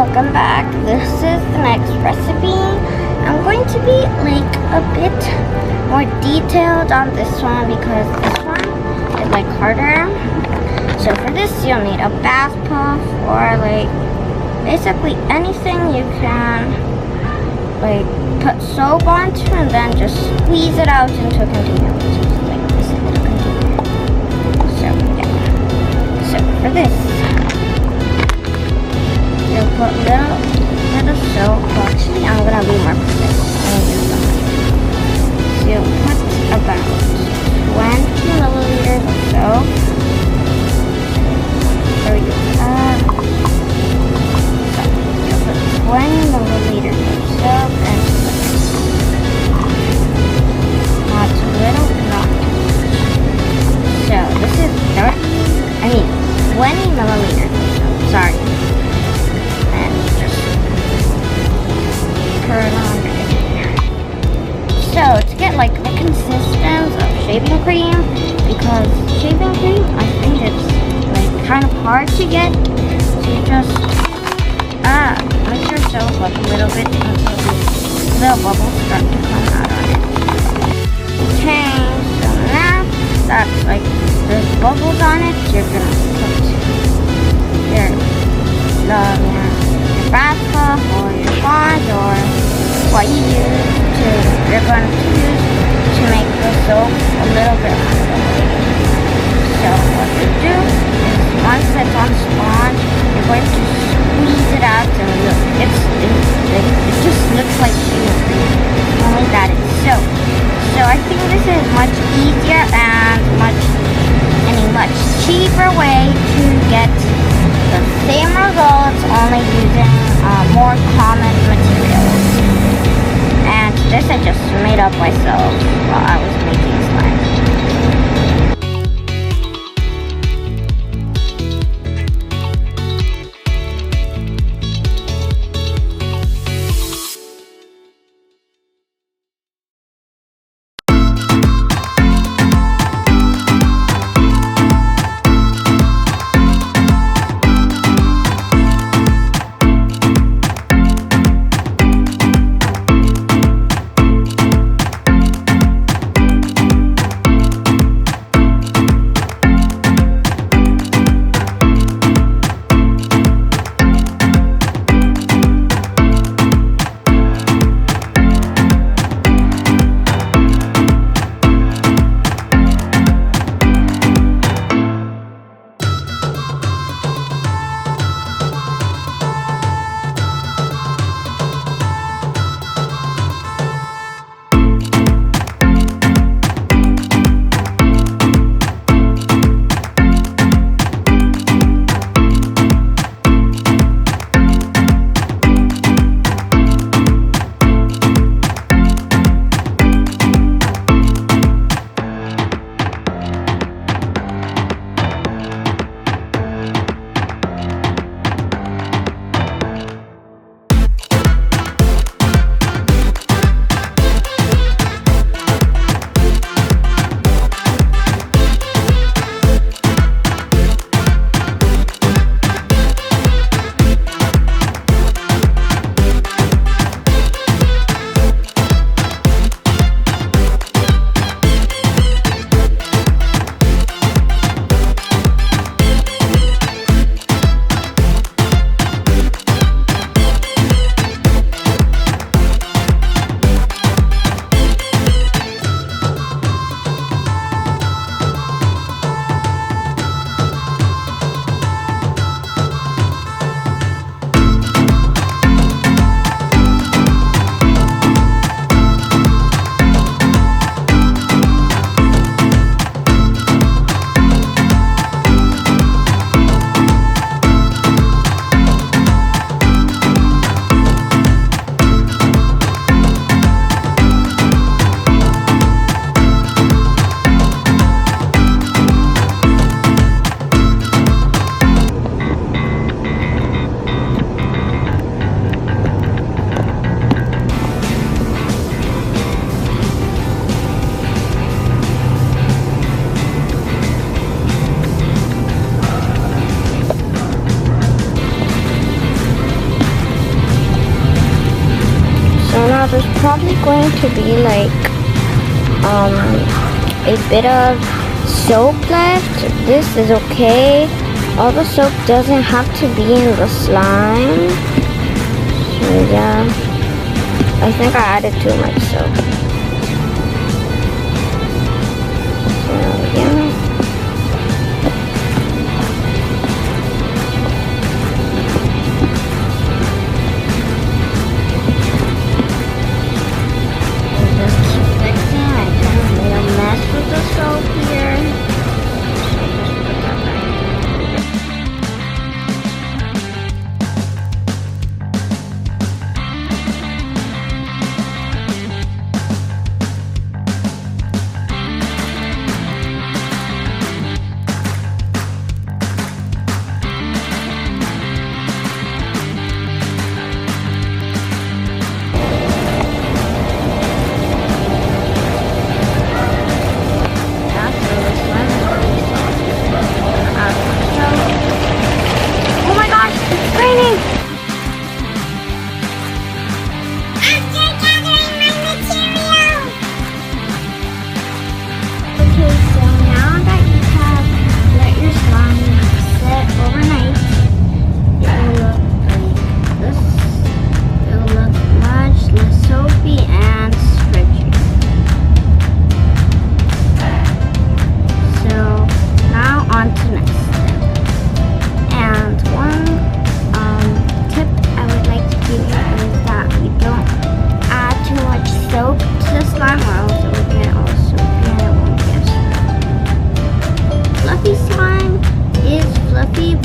welcome back. This is the next recipe. I'm going to be like a bit more detailed on this one because this one is like harder. So for this you'll need a bath puff or like basically anything you can like put soap onto and then just squeeze it out into a container, which is like this little container. So yeah. So for this you'll put little soap. Well, actually, I'm gonna be more precise. I'm gonna use them. So you'll put about 20 milliliters of soap. So you'll put 20 milliliters of soap and not too little, not too much. So this is 20 milliliters of soap. Sorry. So to get like the consistence of shaving cream, because shaving cream I think it's like kind of hard to get, so you just mix your soap up a little bit until the bubbles start to come out on it. Okay, so now that's like there's bubbles on it, you're gonna put your bath puff or your sponge or what you're going to use to make the soap a little bit harder. So what you do is once it's on sponge, you're going to squeeze it out and look, it just looks like shaving cream, only that it's soap. So I think this is much easier and a much cheaper way to get the same results, only using more common materials. And this I just made up myself while I was making slime. there's probably going to be like a bit of soap left. This is okay. All the soap doesn't have to be in the slime. So yeah, I think I added too much soap. So yeah.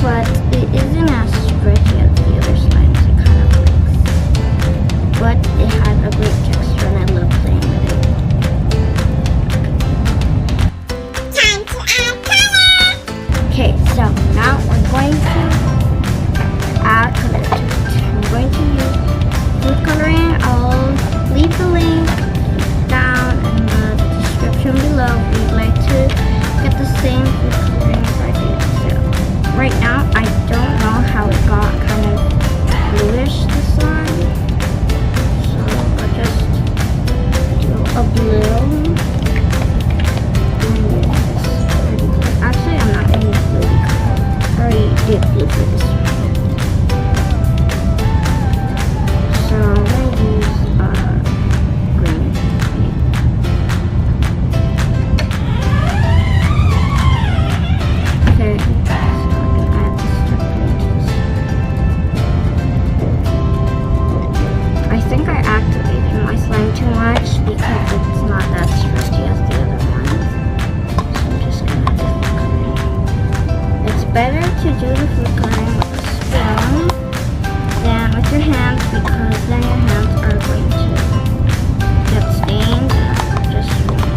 But it isn't as stretchy as the other slimes. It kind of breaks. But it has a great texture and I love playing with it. Time to add color! Okay, so now we're going to add color to it. I'm going to use food coloring. I'll leave the link down in the description below if you'd like to get the same food coloring as I did. Right now, I don't know how it got kind of bluish, the slime. So I'll just do a blue. Actually, I'm not going to use blue because I already did blue for this one. So I'm going to use green. Okay. I think I activated my slime too much because it's not that stretchy as the other ones. So I'm just gonna do food coloring. It's better to do the food coloring with a spoon than with your hands because then your hands are going to get stained and just ruin it.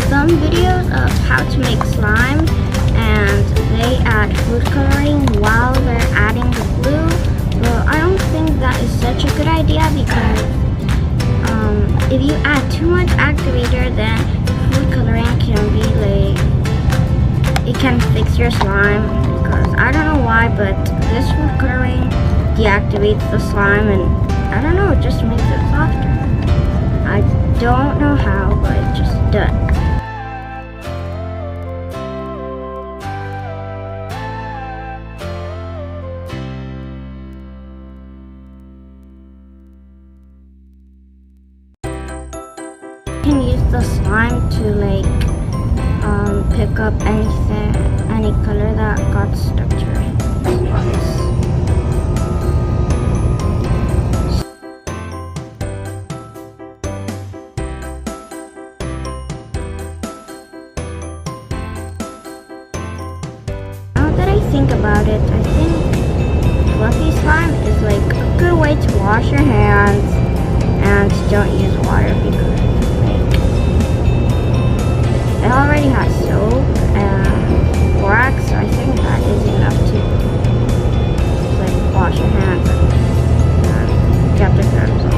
Some videos of how to make slime and they add food coloring while they're adding the glue. Well, I don't think that is such a good idea because if you add too much activator, then food coloring can be like, it can fix your slime because I don't know why, but this food coloring deactivates the slime and I don't know, it just makes it softer. I don't know how, but it just does. You can use the slime to like pick up any color that got stuck to it. Now that I think about it, I think fluffy slime is like a good way to wash your hands and don't use water because it already has soap and borax, so I think that is enough to like wash your hands and get the germs off.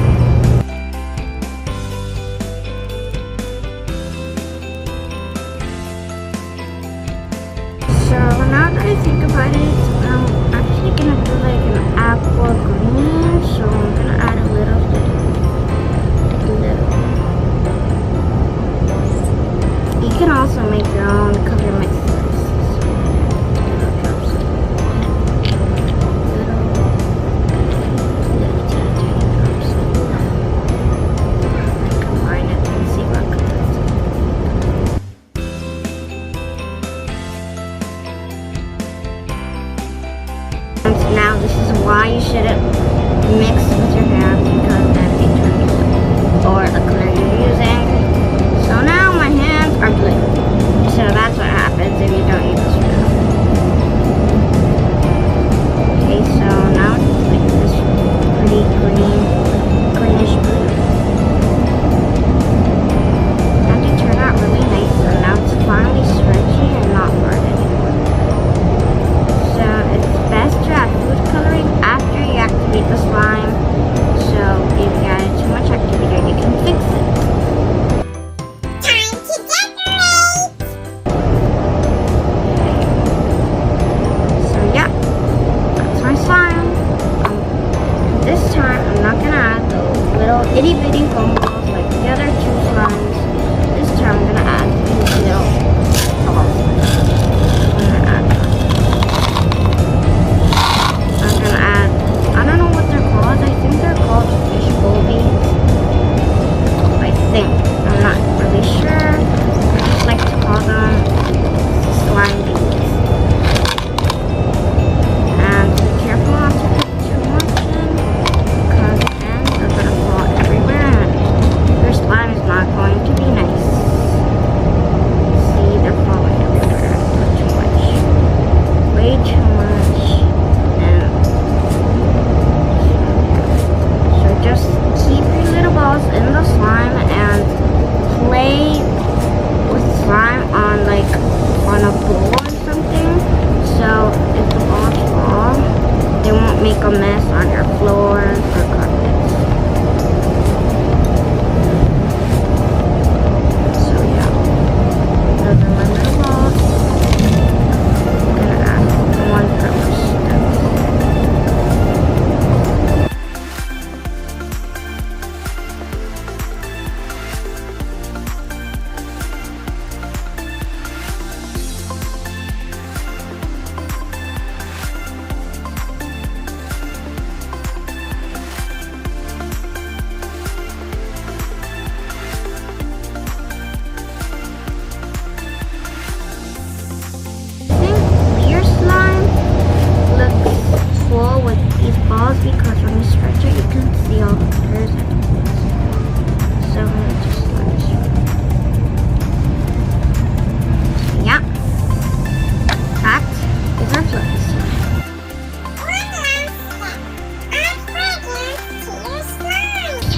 I think about it, I'm actually gonna do like an aqua green, so I'm gonna add a little. You can also make your own color mixes. Now this is why you shouldn't mix with your hands, because then it turns blue, or the color you're using. So now my hands are blue. So that's what happens if you don't use this spoon. Okay, so now it's like this pretty greenish blue. And it turned out really nice, and now it's finally stretchy and not hard anymore. So it's best to add food coloring after you activate the slime. So if you added too much activator, you can fix it. Time to decorate! So yeah, that's my slime. This time I'm not gonna add those little itty bitty foam balls like the other two slimes. This time I'm gonna add these little balls. I don't know what they're called. I think they're called fishbowl beads. I think. I'm not really sure. I just like to call them slime beads. And be careful not to put too much in, because then they're going to fall everywhere and your slime is not going to be nice. See, they're falling everywhere. I put too much. Way too much. Just keep your little balls in the slime and play with slime on a bowl or something. So if the balls fall, they won't make a mess on your floors or carpets. So yeah, those are my little balls. I'm gonna add one per step. Because when you stretch it, you can see all the colors at once. So I'm going to just stretch. Yeah. That is our floating slime.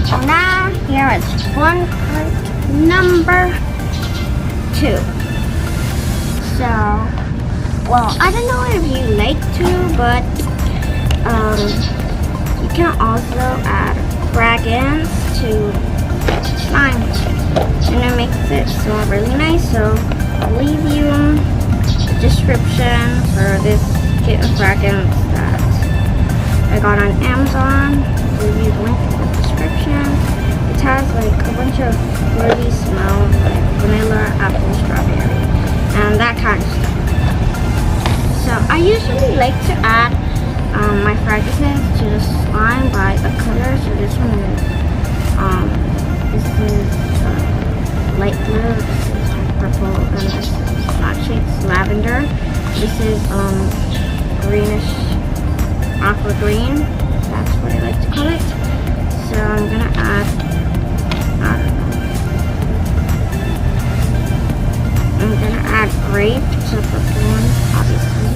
So now here is one part number 2. So, well, I don't know if you like to, but you can also add fragrance to slime, and it makes it smell really nice. So I'll leave you the description for this kit of fragrance that I got on Amazon. I'll leave you the link in the description. It has like a bunch of fruity smells like vanilla, apple, strawberry, and that kind of stuff. So I usually like to add my fragrances to the slime by the color. So this one is light blue, this is purple, and this is not shades lavender. This is greenish aqua green. That's what I like to call it. So I'm gonna add, I don't know. I'm gonna add grape to the purple one, obviously.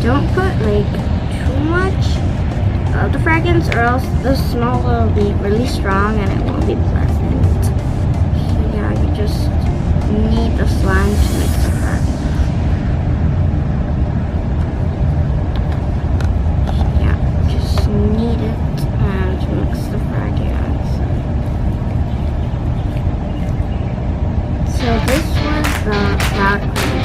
Don't put like too much of the fragrance, or else the smell will be really strong and it won't be pleasant. So yeah, you just need the slime to mix the fragrance. So yeah, just need it and mix the fragrance. So this was the cloud cream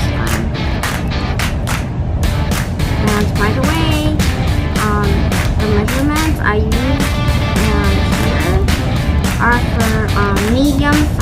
are for medium